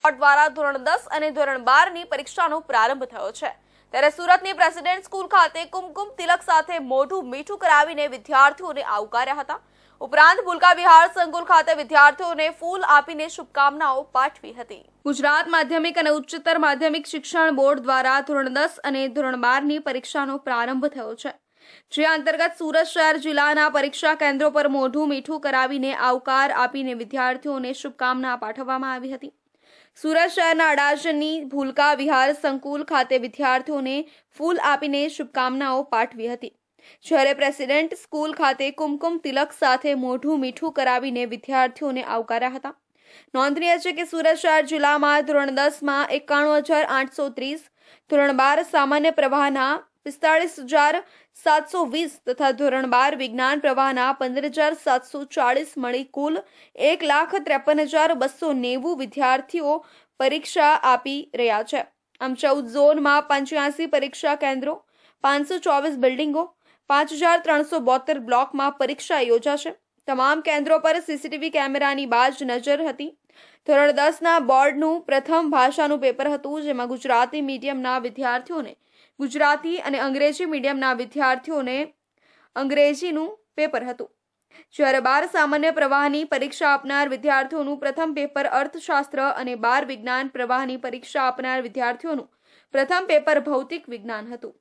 દ્વારા ધોરણ 10 અને ધોરણ 12 ની પરીક્ષાનો પ્રારંભ થયો છે ત્યારે સુરતની પ્રેસિડેન્ટ સ્કૂલ ખાતે કુમકુમ તિલક સાથે મોઢું મીઠું કરાવીને વિદ્યાર્થીઓને આવકાર્યા હતા। ઉપરાંત ભૂલકા વિહાર સંકુલ ખાતે વિદ્યાર્થીઓને ફૂલ આપીને શુભકામનાઓ પાઠવી હતી। ગુજરાત માધ્યમિક અને ઉચ્ચતર માધ્યમિક શિક્ષણ બોર્ડ દ્વારા ધોરણ 10 અને ધોરણ 12 ની પરીક્ષાનો પ્રારંભ થયો છે, જે અંતર્ગત સુરત શહેર જિલ્લાના પરીક્ષા કેન્દ્રો પર મોઢું મીઠું કરાવીને આવકાર આપીને વિદ્યાર્થીઓને શુભકામના પાઠવવામાં આવી હતી। સુરત શહેરના અડાજણની ભૂલકા વિહાર સંકુલ ખાતે વિદ્યાર્થીઓને ફૂલ આપીને શુભકામનાઓ પાઠવી હતી, જ્યારે પ્રેસિડેન્ટ સ્કૂલ ખાતે કુમકુમ તિલક સાથે મોઢું મીઠું કરાવીને વિદ્યાર્થીઓને આવકાર્યા હતા। નોંધનીય છે કે સુરત શહેર જિલ્લામાં ધોરણ 10માં 91,830, ધોરણ 12 સામાન્ય પ્રવાહના 45,720 તથા ધોરણ 12 વિજ્ઞાન પ્રવાહના 15,740 મળી કુલ 1,53,290 વિદ્યાર્થીઓ પરીક્ષા આપી રહ્યા છે। આમ 14 ઝોનમાં 85 પરીક્ષા કેન્દ્રો, 524 બિલ્ડિંગો, 5,372 બ્લોકમાં પરીક્ષા યોજાશે। તમામ કેન્દ્રો પર સીસીટીવી કેમેરાની બાજ નજર હતી। ધોરણ 10ના બોર્ડનું પ્રથમ ભાષાનું પેપર હતું, જેમાં ગુજરાતી મીડિયમના વિદ્યાર્થીઓને ગુજરાતી અને અંગ્રેજી મીડિયમના વિદ્યાર્થીઓને અંગ્રેજીનું પેપર હતું, જ્યારે 12 સામાન્ય પ્રવાહની પરીક્ષા આપનાર વિદ્યાર્થીઓનું પ્રથમ પેપર અર્થશાસ્ત્ર અને 12 વિજ્ઞાન પ્રવાહની પરીક્ષા આપનાર વિદ્યાર્થીઓનું પ્રથમ પેપર ભૌતિક વિજ્ઞાન હતું।